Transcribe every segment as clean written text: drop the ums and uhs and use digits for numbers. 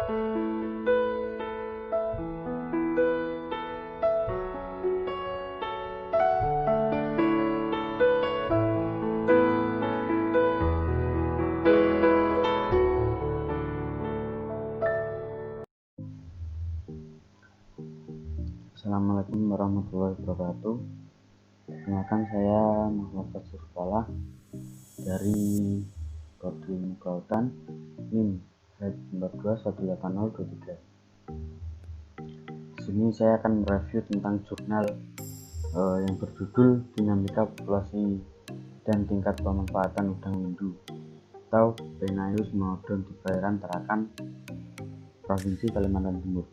Assalamualaikum warahmatullahi wabarakatuh. Perkenalkan, saya Muhammad Fajrul Falah dari Prodi Ilmu Kelautan NIM 42180223. Di sini saya akan mereview tentang jurnal yang berjudul Dinamika Populasi dan Tingkat Pemanfaatan Udang Windu atau Penaeus Monodon di Perairan Tarakan, Provinsi Kalimantan Timur.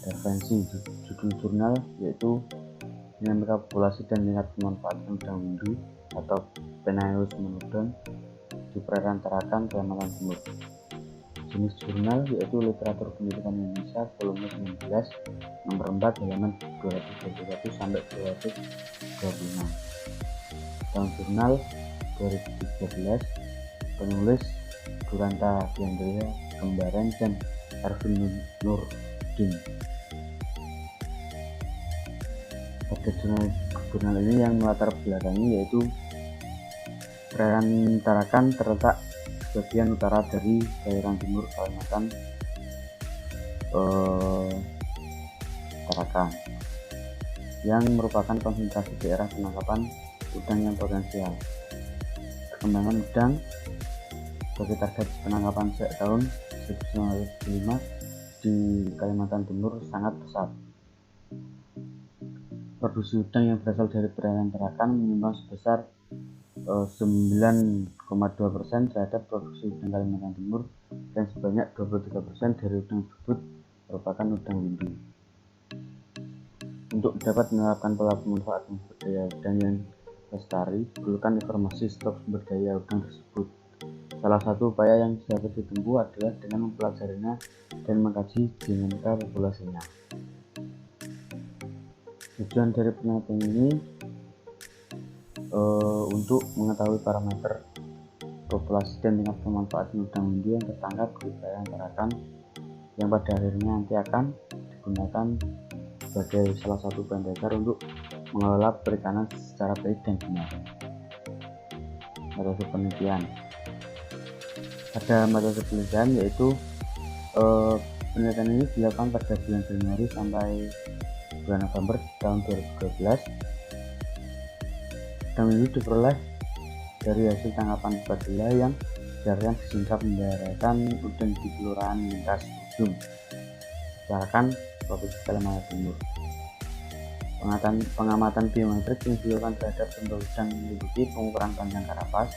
Referensi judul jurnal yaitu Dinamika Populasi dan Tingkat Pemanfaatan Udang Windu atau Penaeus Monodon di Perairan Tarakan, Kalimantan Timur. Jenis jurnal yaitu Literatur Pendidikan Indonesia volume 19 nomor 4 halaman 221 sampai 226. Tahun jurnal 2013. Penulis Duranta Diandrea Kembaran dan Ervin Nurdin. Pada jurnal ini yang melatar belakangi yaitu Perairan Tarakan terletak bagian utara dari perairan timur Kalimantan Tarakan yang merupakan konsentrasi daerah penangkapan udang yang potensial. Perkembangan udang sebagai target penangkapan sejak tahun 1975 di Kalimantan Timur sangat pesat. Produksi udang yang berasal dari perairan Tarakan menyumbang sebesar 9,2% terhadap produksi udang Kalimantan Timur, dan sebanyak 23% dari udang tersebut merupakan udang windu. Untuk dapat menerapkan pola pemanfaatan sumber daya udang yang lestari, diperlukan informasi stok sumber daya udang tersebut. Salah satu upaya yang dapat ditempuh adalah dengan mempelajarinya dan mengkaji dinamika populasinya. Tujuan dari penelitian ini untuk mengetahui parameter populasi dan tingkat pemanfaatan udang windu yang tertangkap di perairan Tarakan, yang pada akhirnya nanti akan digunakan sebagai salah satu bahan dasar untuk mengelola perikanan secara baik dan benar. Metode penelitian. Ada metode penelitian yaitu penelitian ini dilakukan pada bulan Januari sampai bulan November tahun 2012. Udang windu diperoleh dari hasil tangkapan padela yang diarahkan di sentra pembaratan udang di Kelurahan Lintas Ujung, Tarakan, Provinsi Kalimantan Timur. Pengamatan biometrik yang dilakukan terhadap sumber udang meliputi pengukuran panjang karapas.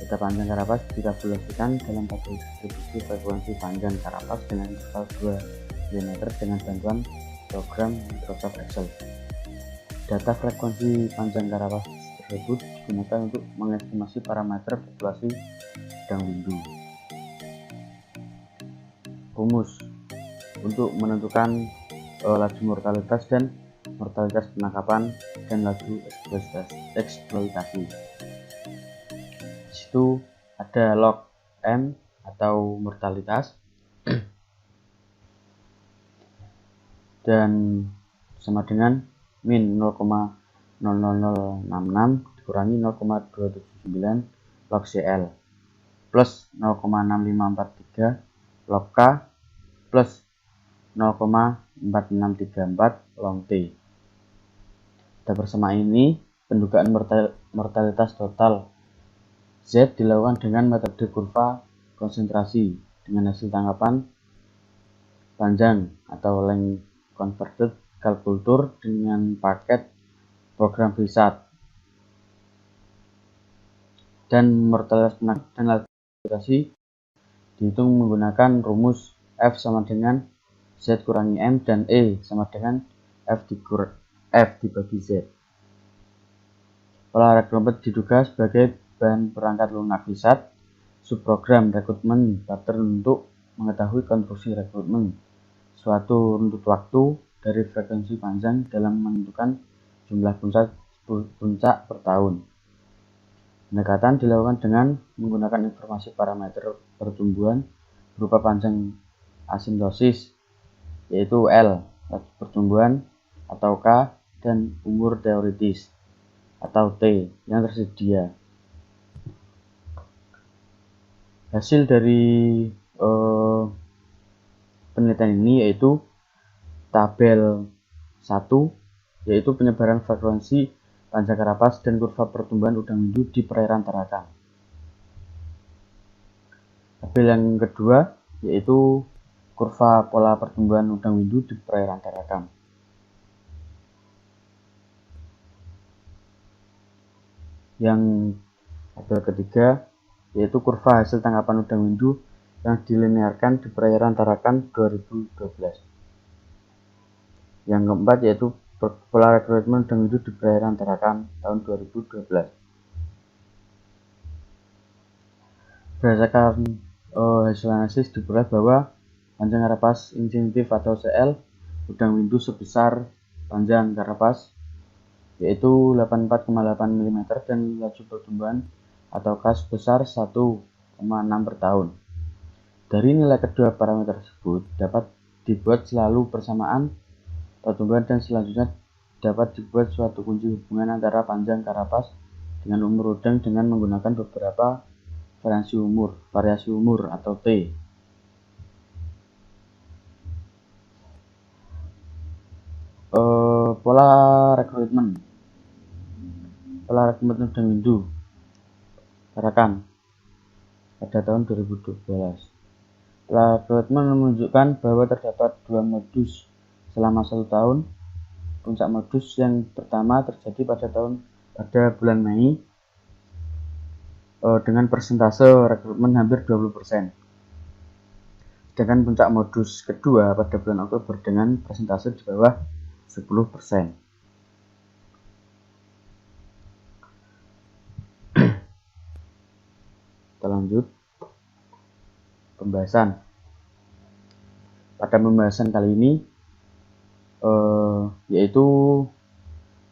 Data panjang karapas ditabulasikan dalam tabel distribusi frekuensi panjang karapas dengan interval 2 mm dengan bantuan program Microsoft Excel. Data frekuensi panjang karapas tersebut digunakan untuk mengestimasi parameter populasi udang windu. Rumus untuk menentukan laju mortalitas dan mortalitas penangkapan dan laju eksploitasi. Di situ ada log M atau mortalitas dan sama dengan min 0,00066 dikurangi 0,279 log CL plus 0,6543 log K plus 0,4634 log T. Pada persamaan ini, pendugaan mortalitas total Z dilakukan dengan metode kurva konsentrasi dengan hasil tangkapan panjang atau length converted kalkultur dengan paket program VSAT, dan mortalitas penangkapan dan laju eksploitasi dihitung menggunakan rumus F sama dengan Z kurangi M dan E sama dengan F dibagi Z. Pola rekrutmen diduga sebagai bahan perangkat lunak VSAT subprogram rekrutmen pattern untuk mengetahui konstruksi rekrutmen suatu runtut waktu dari frekuensi panjang dalam menentukan jumlah pusat puncak per tahun. Pendekatan dilakukan dengan menggunakan informasi parameter pertumbuhan berupa panjang asimtosis, yaitu L, laju pertumbuhan, atau K, dan umur teoritis, atau T, yang tersedia. Hasil dari penelitian ini yaitu tabel 1, yaitu penyebaran frekuensi panjang karapas dan kurva pertumbuhan udang windu di perairan Tarakan. Tabel yang kedua yaitu kurva pola pertumbuhan udang windu di perairan Tarakan. Yang tabel ketiga yaitu kurva hasil tangkapan udang windu yang dilinearkan di perairan Tarakan 2012. Yang keempat yaitu pola rekrutmen udang windu di perairan Tarakan tahun 2012. Berdasarkan hasil analisis diperoleh bahwa panjang karapas infinitif atau CL udang windu sebesar panjang karapas yaitu 84,8 mm dan laju pertumbuhan atau K sebesar 1,6 per tahun. Dari nilai kedua parameter tersebut dapat dibuat selalu persamaan pertumbuhan dan selanjutnya dapat dibuat suatu kunci hubungan antara panjang karapas dengan umur udang dengan menggunakan beberapa variasi umur atau T. Pola rekrutmen udang windu Tarakan pada tahun 2012. Pola rekrutmen menunjukkan bahwa terdapat dua modus selama 1 tahun. Puncak modus yang pertama terjadi pada bulan Mei dengan persentase rekrutmen hampir 20%. Sedangkan puncak modus kedua pada bulan Oktober dengan persentase di bawah 10%. Kita lanjut pembahasan. Pada pembahasan kali ini yaitu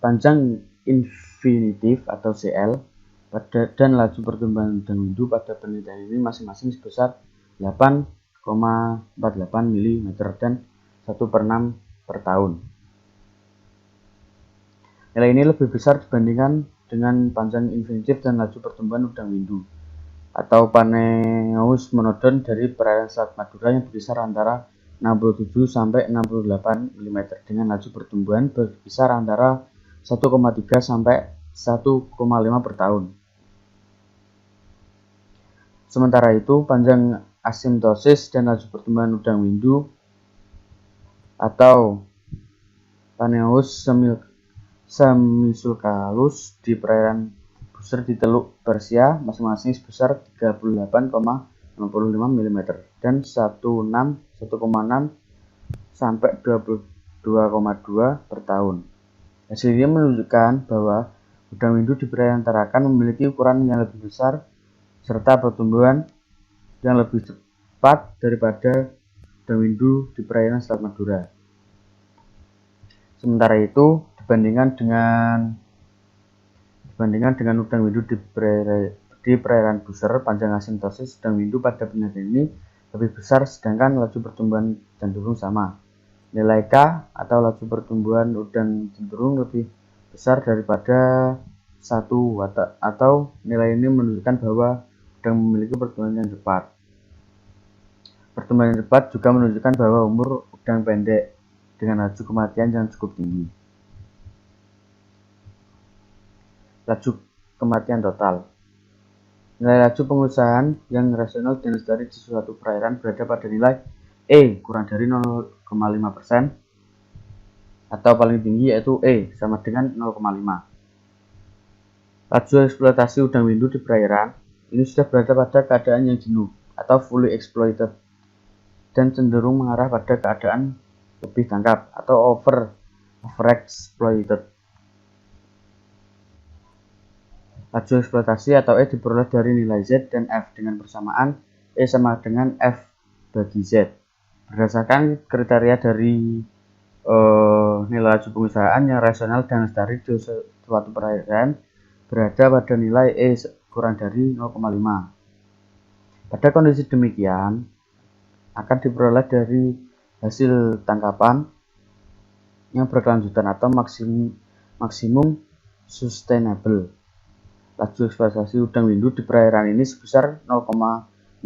panjang infinitif atau CL dan laju pertumbuhan udang windu pada penelitian ini masing-masing sebesar 8,48 mm dan 1/6 per tahun. Nilai ini lebih besar dibandingkan dengan panjang infinitif dan laju pertumbuhan udang windu atau Paneus monodon dari perairan Selat Madura yang berkisar antara 67 sampai 68 mm dengan laju pertumbuhan berkisar antara 1,3 sampai 1,5 per tahun. Sementara itu, panjang asimtosis dan laju pertumbuhan udang windu atau Paneus semisulcus di perairan Buser di Teluk Persia masing-masing sebesar 38,65 mm dan 1,6 sampai 22,2 per tahun. Hasil ini menunjukkan bahwa udang windu di perairan Tarakan memiliki ukuran yang lebih besar serta pertumbuhan yang lebih cepat daripada udang windu di perairan Selat Madura. Sementara itu, dibandingkan dengan udang windu di perairan Buser, panjang asimtosis udang windu pada penelitian ini lebih besar sedangkan laju pertumbuhan cenderung sama. Nilai K atau laju pertumbuhan udang cenderung lebih besar daripada 1 atau nilai ini menunjukkan bahwa udang memiliki pertumbuhan yang cepat. Pertumbuhan yang cepat juga menunjukkan bahwa umur udang pendek dengan laju kematian yang cukup tinggi. Laju kematian total. Nilai laju pengusahaan yang rasional dan lestari di suatu perairan berada pada nilai E kurang dari 0,5% atau paling tinggi yaitu E sama dengan 0,5. Laju eksploitasi udang windu di perairan ini sudah berada pada keadaan yang jenuh atau fully exploited dan cenderung mengarah pada keadaan lebih tangkap atau overexploited. Laju eksploitasi atau E diperoleh dari nilai Z dan F dengan persamaan E sama dengan F bagi Z. Berdasarkan kriteria dari nilai laju pengusahaan yang rasional dan lestari di suatu perairan berada pada nilai E kurang dari 0,5. Pada kondisi demikian, akan diperoleh dari hasil tangkapan yang berkelanjutan atau maksimum sustainable. Laju eksploitasi udang windu di perairan ini sebesar 0,56,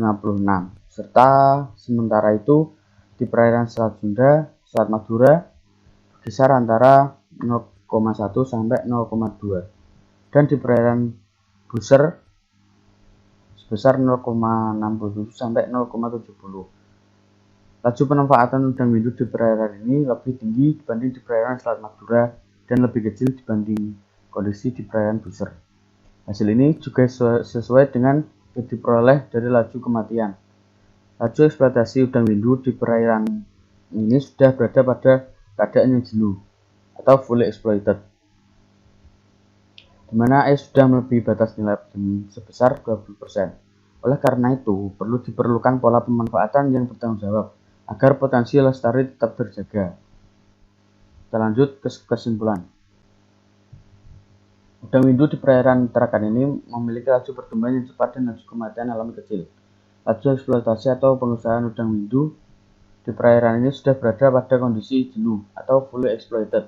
serta sementara itu di perairan Selat Sunda, Selat Madura berkisar antara 0,1 sampai 0,2 dan di perairan Buser sebesar 0,67 sampai 0,70. Laju pemanfaatan udang windu di perairan ini lebih tinggi dibanding di perairan Selat Madura dan lebih kecil dibanding kondisi di perairan Buser. Hasil ini juga sesuai dengan yang diperoleh dari laju kematian. Laju eksploitasi udang windu di perairan ini sudah berada pada keadaan yang jenuh atau fully exploited, di mana E sudah melebihi batas nilai optimum sebesar 20%. Oleh karena itu, diperlukan pola pemanfaatan yang bertanggung jawab agar potensi lestari tetap terjaga. Kita lanjut ke kesimpulan. Udang windu di perairan Tarakan ini memiliki laju pertumbuhan yang cepat dan laju kematian alami kecil. Laju eksploitasi atau pengusahaan udang windu di perairan ini sudah berada pada kondisi jenuh atau fully exploited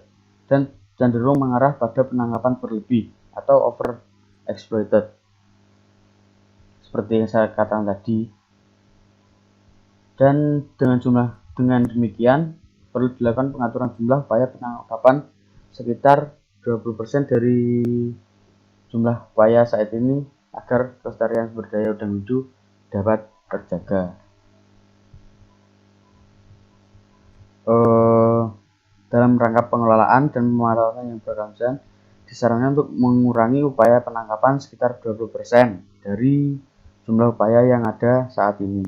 dan cenderung mengarah pada penangkapan berlebih atau over exploited. Seperti yang saya katakan tadi. Dan dengan demikian perlu dilakukan pengaturan jumlah upaya penangkapan sekitar 20% dari jumlah upaya saat ini agar kelestarian sumber daya udang windu dapat terjaga. Dalam rangka pengelolaan dan pemanfaatan yang berkelanjutan, disarankan untuk mengurangi upaya penangkapan sekitar 20% dari jumlah upaya yang ada saat ini.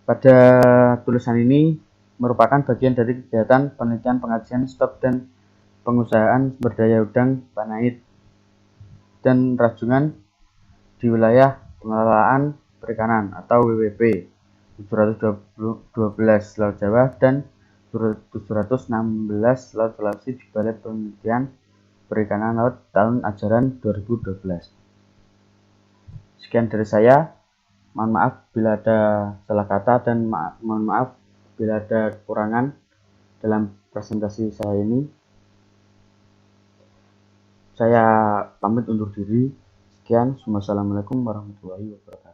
Pada tulisan ini merupakan bagian dari kegiatan penelitian pengajian stok dan pengusahaan sumber daya udang Panait dan rajungan di wilayah pengelolaan perikanan atau WWP 712 Laut Jawa dan 716 Laut Sulawesi di Balai Penelitian Perikanan Laut tahun ajaran 2012. Sekian dari saya. Mohon maaf bila ada salah kata dan mohon maaf bila ada kekurangan dalam presentasi saya ini. Saya pamit undur diri. Sekian. Wassalamualaikum warahmatullahi wabarakatuh.